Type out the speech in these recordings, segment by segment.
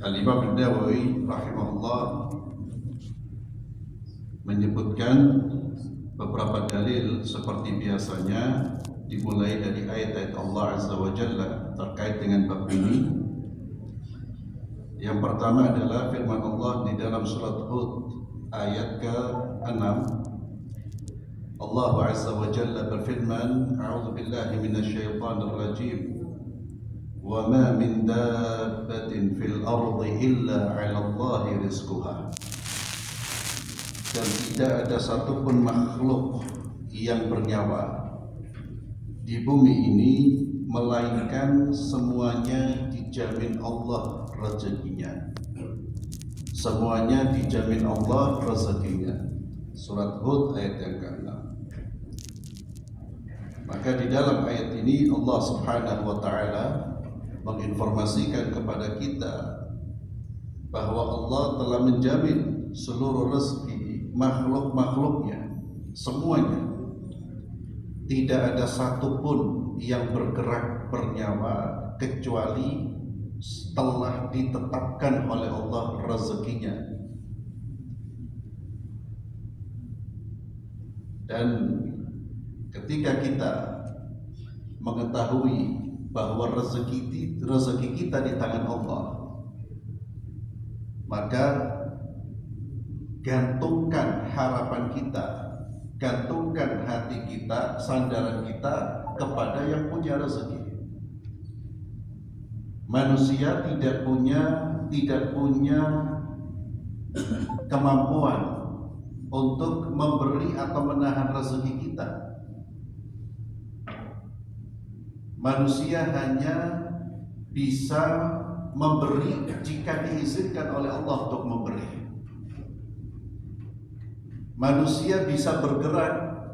Al-Imam An-Nawawi rahimahullah menyebutkan beberapa dalil seperti biasanya, dimulai dari ayat-ayat Allah Azza wa Jalla terkait dengan bab ini. Yang pertama adalah firman Allah di dalam surat Hud ayat ke-6. Allah Azza wa Jalla berfirman, A'udzu billahi minasyaitonir rajim. Wa ma min dabbatin fil ardi illa 'ala Allahi rizquha. Dan tidak ada satupun makhluk yang bernyawa di bumi ini melainkan semuanya dijamin Allah rezekinya. Semuanya dijamin Allah rezekinya. Surat Hud ayat yang ke-6. Maka di dalam ayat ini Allah Subhanahu wa taala menginformasikan kepada kita bahwa Allah telah menjamin seluruh rezeki makhluk-makhluknya, semuanya. Tidak ada satupun yang bergerak bernyawa kecuali telah ditetapkan oleh Allah rezekinya. Dan ketika kita mengetahui bahwa rezeki kita di tangan Allah, maka gantungkan harapan kita, gantungkan hati kita, sandaran kita kepada yang punya rezeki. Manusia tidak punya kemampuan untuk memberi atau menahan rezeki kita. Manusia hanya bisa memberi jika diizinkan oleh Allah untuk memberi. Manusia bisa bergerak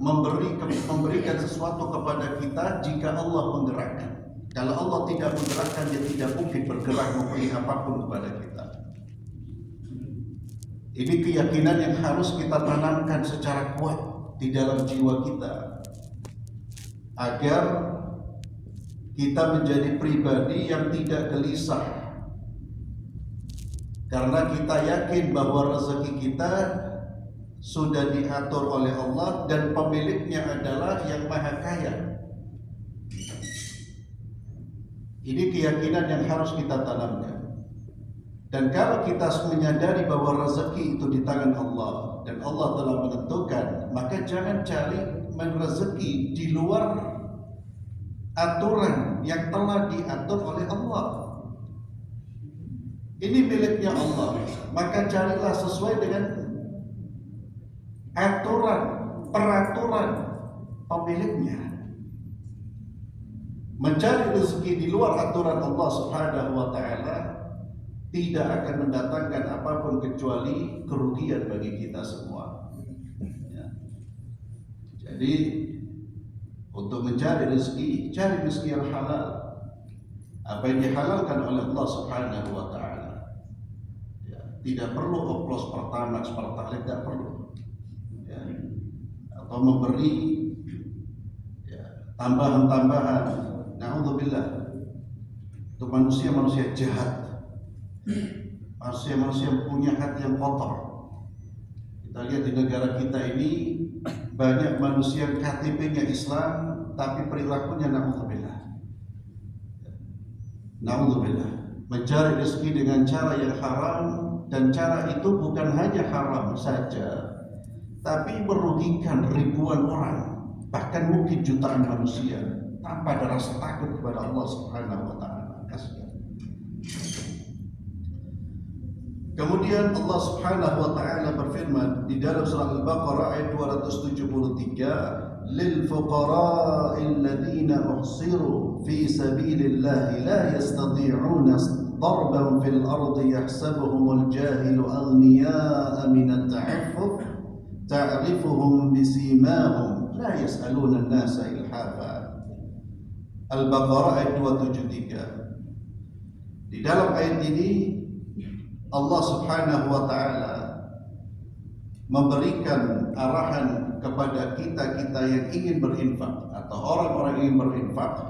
memberikan sesuatu kepada kita jika Allah menggerakkan. Kalau Allah tidak menggerakkan, dia tidak mungkin bergerak memberi apapun kepada kita. Ini keyakinan yang harus kita tanamkan secara kuat di dalam jiwa kita, agar kita menjadi pribadi yang tidak gelisah, karena kita yakin bahwa rezeki kita sudah diatur oleh Allah dan pemiliknya adalah yang maha kaya. Ini keyakinan yang harus kita tanamkan. Dan kalau kita menyadari bahwa rezeki itu di tangan Allah dan Allah telah menentukan, maka jangan cari rezeki di luar aturan yang telah diatur oleh Allah. Ini miliknya Allah, maka carilah sesuai dengan aturan, peraturan pemiliknya. Mencari rezeki di luar aturan Allah Subhanahu wa taala tidak akan mendatangkan apapun kecuali kerugian bagi kita semua. Ya. Jadi untuk mencari rezeki, cari rezeki yang halal. Apa yang dihalalkan oleh Allah Subhanahu wa taala. Ya, tidak perlu oplos pertama seperti tidak perlu. Ya. Atau memberi tambahan-tambahan. Na'udzubillah. Untuk manusia-manusia jahat. Manusia-manusia yang punya hati yang kotor. Kita lihat di negara kita ini banyak manusia yang KTP-nya Islam tapi perilakunya na'udzubillah. Na'udzubillah. Mencari rezeki dengan cara yang haram, dan cara itu bukan hanya haram saja, tapi merugikan ribuan orang, bahkan mungkin jutaan manusia tanpa ada rasa takut kepada Allah Subhanahu wa taala. Kemudian Allah Subhanahu wa taala berfirman di dalam surah Al-Baqarah ayat 273, lil fuqara'il ladzina uhsiru fi sabilillahi la yastati'una darban fil ardi yahsabuhumul jahilu aghniya'a minat ta'affuf ta'rifuhum bisimahum la yas'aluna an-nasa ilhafa. Al-Baqarah ayat 273. Di dalam ayat ini Allah Subhanahu wa taala memberikan arahan kepada kita yang ingin berinfak atau orang-orang yang ingin berinfak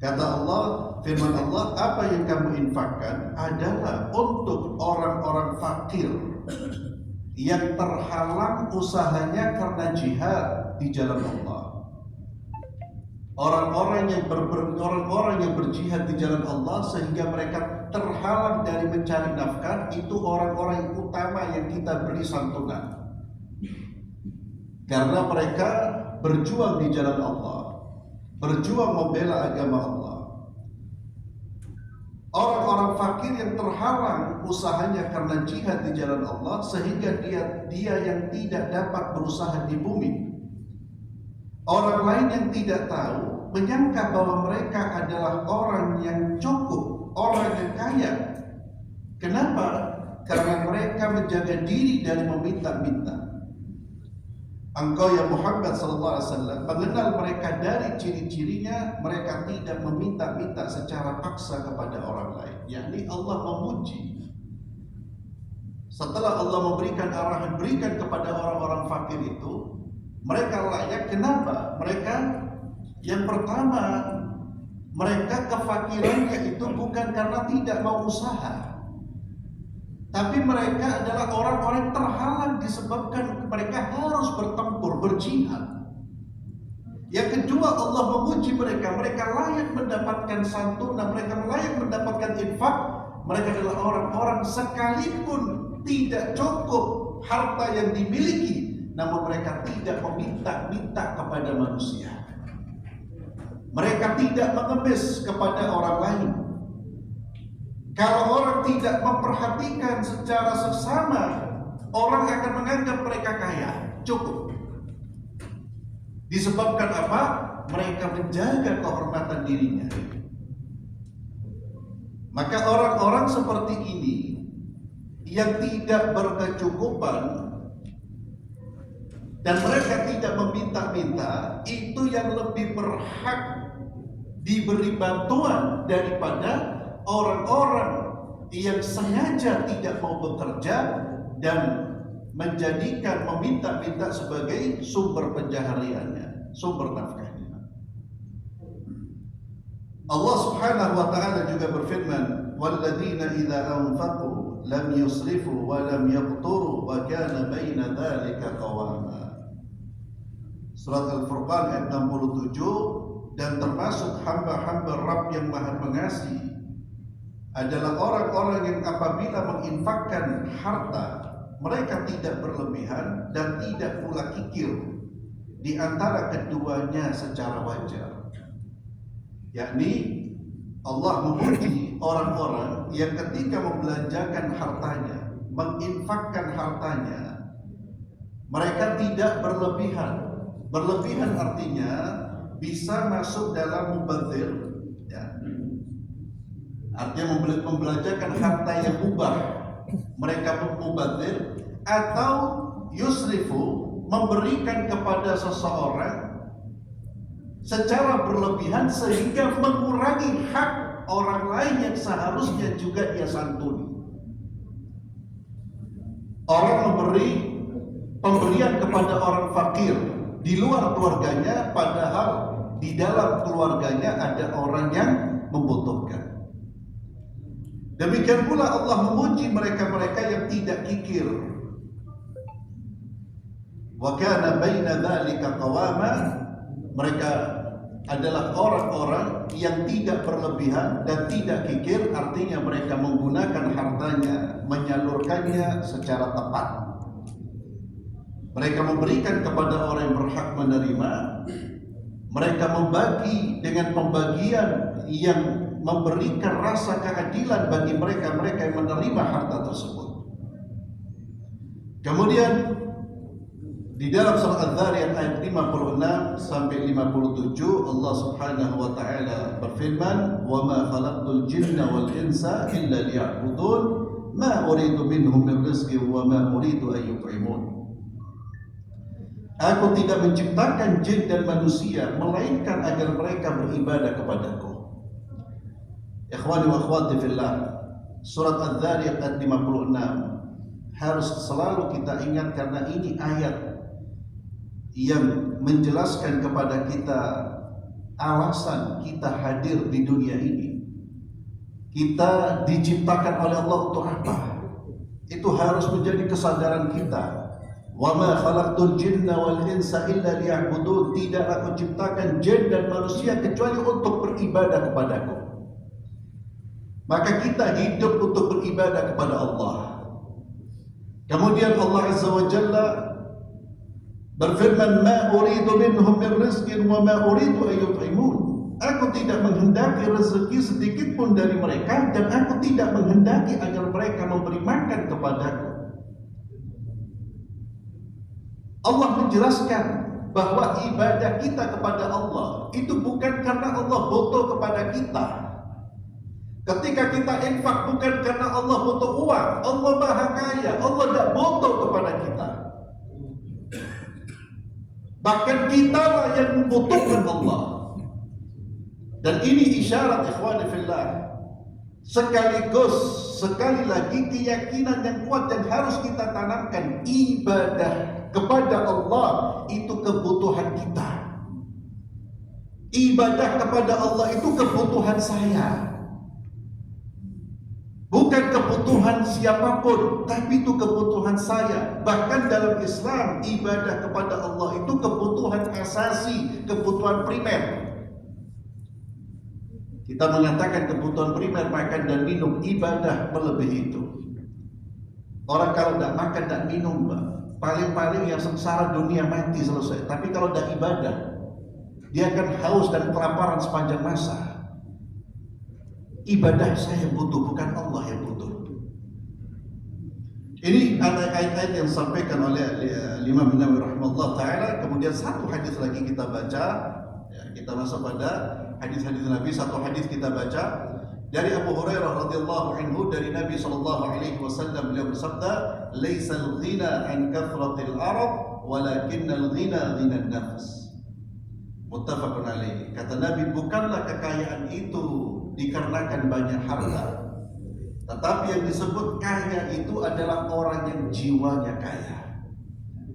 Kata Allah, firman Allah, apa yang kamu infakkan adalah untuk orang-orang fakir yang terhalang usahanya karena jihad di jalan Allah. Orang-orang yang berjihad di jalan Allah sehingga mereka terhalang dari mencari nafkah, itu orang-orang yang utama yang kita beri santunan. Karena mereka berjuang di jalan Allah, berjuang membela agama Allah. Orang-orang fakir yang terhalang usahanya karena jihad di jalan Allah sehingga dia yang tidak dapat berusaha di bumi. Orang lain yang tidak tahu menyangka bahwa mereka adalah orang yang cukup, orang yang kaya. Kenapa? Karena mereka menjaga diri dari meminta-minta. Engkau ya Muhammad SAW mengenal mereka dari ciri-cirinya, mereka tidak meminta-minta secara paksa kepada orang lain. Yakni Allah memuji. Setelah Allah memberikan arahan, berikan kepada orang-orang fakir itu, mereka layak. Kenapa? Mereka yang pertama, mereka kefakirannya itu bukan karena tidak mau usaha, tapi mereka adalah orang-orang terhalang disebabkan mereka harus bertempur, berjihad. Yang kedua, Allah memuji mereka, mereka layak mendapatkan santunan, mereka layak mendapatkan infak. Mereka adalah orang-orang sekalipun tidak cukup harta yang dimiliki, namun mereka tidak meminta-minta kepada manusia. Mereka tidak mengemis kepada orang lain. Kalau orang tidak memperhatikan secara seksama, orang akan menganggap mereka kaya, cukup. Disebabkan apa? Mereka menjaga kehormatan dirinya. Maka orang-orang seperti ini yang tidak berkecukupan dan mereka tidak meminta-minta, itu yang lebih berhak diberi bantuan daripada orang-orang yang sengaja tidak mau bekerja dan menjadikan meminta-minta sebagai sumber pencahariannya, sumber nafkahnya. Allah Subhanahu wa taala juga berfirman, "Walladzina idza anfaqu lam yusrifu wa lam yaqturu wa kana baina dzalika qawama." Surat Al-Furqan ayat 67. Dan termasuk hamba-hamba Rabb yang Maha Pengasih adalah orang-orang yang apabila menginfakkan harta, mereka tidak berlebihan dan tidak pula kikir di antara keduanya secara wajar. Yakni Allah memuji orang-orang yang ketika membelanjakan hartanya, menginfakkan hartanya, mereka tidak berlebihan. Berlebihan artinya bisa masuk dalam mubadzir, ya. Artinya membelanjakan harta yang mubah, mereka mubadzir, atau yusrifu, memberikan kepada seseorang secara berlebihan sehingga mengurangi hak orang lain yang seharusnya juga dia santuni. Orang memberi pemberian kepada orang fakir di luar keluarganya, padahal di dalam keluarganya ada orang yang membutuhkan. Demikian pula Allah memuji mereka-mereka yang tidak kikir. Wa kana baina dzalika qawama, mereka adalah orang-orang yang tidak berlebihan dan tidak kikir, artinya mereka menggunakan hartanya, menyalurkannya secara tepat. Mereka memberikan kepada orang yang berhak menerima. Mereka membagi dengan pembagian yang memberikan rasa keadilan bagi mereka-mereka yang menerima harta tersebut. Kemudian di dalam surat Adz-Dzariyat ayat 56 sampai 57 Allah Subhanahu wa taala berfirman, "Wa ma khalaqtul jinna wal insa illa liya'budun, ma uridu minhum min rizqin wa ma uridu an yut'imun." Aku tidak menciptakan jin dan manusia melainkan agar mereka beribadah kepadaku. Ikhwani wa akhwati fillah, surat Adz-Dzariyat ayat 56 harus selalu kita ingat karena ini ayat yang menjelaskan kepada kita alasan kita hadir di dunia ini. Kita diciptakan oleh Allah untuk apa? Itu harus menjadi kesadaran kita. Wa ma khalaqtul jinna wal insa illa liya'budun. Tidak aku ciptakan jin dan manusia kecuali untuk beribadah kepadaku. Maka kita hidup untuk beribadah kepada Allah. Kemudian Allah Azza wa Jalla berfirman, ma uridu minhum min rizqin wa ma uridu an yut'imun. Aku tidak menghendaki rezeki sedikit pun dari mereka, dan aku tidak menghendaki agar mereka memberi makan kepadaku. Allah menjelaskan bahwa ibadah kita kepada Allah itu bukan karena Allah butuh kepada kita. Ketika kita infak bukan karena Allah butuh uang. Allah Maha Kaya, Allah tidak butuh kepada kita. Bahkan kita lah yang membutuhkan Allah. Dan ini isyarat ikhwani fillah. Sekali lagi keyakinan yang kuat yang harus kita tanamkan, ibadah kepada Allah itu kebutuhan kita. Ibadah kepada Allah itu kebutuhan saya. Bukan kebutuhan siapapun, tapi itu kebutuhan saya. Bahkan dalam Islam, ibadah kepada Allah itu kebutuhan asasi, kebutuhan primer. Kita mengatakan kebutuhan primer makan dan minum, ibadah melebihi itu. Orang kalau tidak makan, tidak minum, paling-paling yang sengsara dunia mati selesai. Tapi kalau tidak ibadah, dia akan haus dan kelaparan sepanjang masa. Ibadah saya butuh, bukan Allah yang butuh. Ini ayat-ayat yang disampaikan oleh Imam Nawawi rahimahullah taala. Kemudian satu hadis lagi kita baca, ya, kita masuk pada hadis-hadis Nabi. Satu hadis kita baca dari Abu Hurairah radhiyallahu anhu dari Nabi sallallahu alaihi wasallam, beliau bersabda, "Laisal ghina an kathratil arad, walakinnal ghina ghinan nafs." Muttafaqun alaihi. Kata Nabi, bukanlah kekayaan itu dikarenakan banyak harta, tetapi yang disebut kaya itu adalah orang yang jiwanya kaya.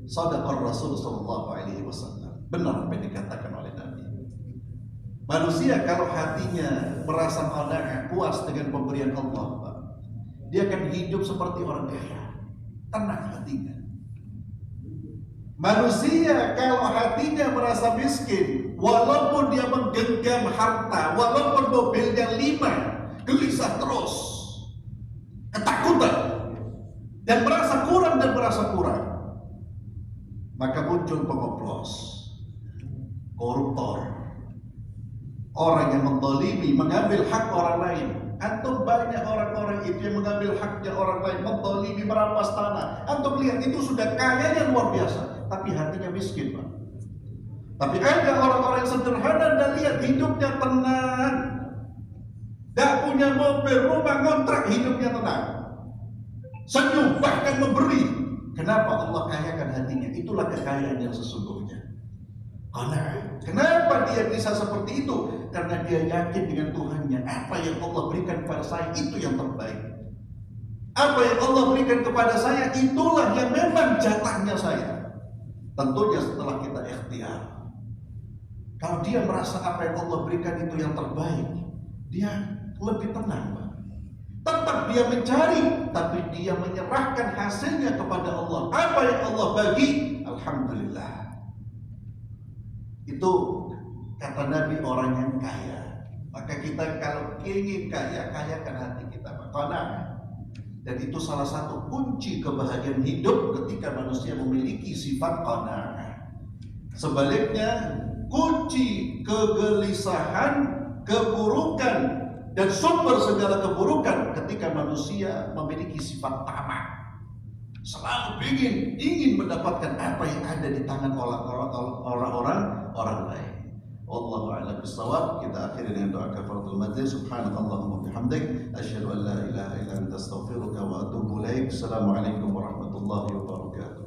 Shadaqar Rasul sallallahu alaihi wasallam. Benar apa yang dikatakan oleh Nabi. Manusia kalau hatinya merasa qanaah, puas dengan pemberian Allah, dia akan hidup seperti orang kaya, tenang hatinya. Manusia kalau hatinya merasa miskin, walaupun dia menggenggam harta, walaupun mobilnya 5, gelisah terus, ketakutan, dan merasa kurang, maka muncul pengoplos, koruptor, orang yang menzalimi, mengambil hak orang lain. Antum banyak orang-orang itu yang mengambil haknya orang lain, menzalimi, merampas tanah. Antum lihat itu sudah kayanya luar biasa, tapi hatinya miskin, Pak. Tapi ada orang-orang yang sederhana dan lihat hidupnya tenang, tidak punya mobil, rumah, kontrak, hidupnya tenang, senyum, bahkan memberi. Kenapa Allah kayakan hatinya? Itulah kekayaan yang sesungguhnya. Kenapa dia bisa seperti itu? Karena dia yakin dengan Tuhannya. Apa yang Allah berikan kepada saya itu yang terbaik. Apa yang Allah berikan kepada saya itulah yang memang jatahnya saya. Tentunya setelah kita ikhtiar. Kalau dia merasa apa yang Allah berikan itu yang terbaik, dia lebih tenang, Pak. Tetap dia mencari, tapi dia menyerahkan hasilnya kepada Allah. Apa yang Allah bagi, alhamdulillah. Itu kata Nabi orang yang kaya. Maka kita kalau ingin kaya, kayakan hati kita, Pak. Qanaah. Dan itu salah satu kunci kebahagiaan hidup ketika manusia memiliki sifat qanaah. Sebaliknya, kunci kegelisahan, keburukan, dan sumber segala keburukan ketika manusia memiliki sifat tamak. Selalu ingin mendapatkan apa yang ada di tangan orang lain. Wallahu a'lam bishawab. Kita akhiri dengan doa kafaratul majlis. Subhanakallahumma bihamdik, asyhadu an la ilaha illa anta astaghfiruka wa atubu ilaik. Assalamualaikum warahmatullahi wabarakatuh.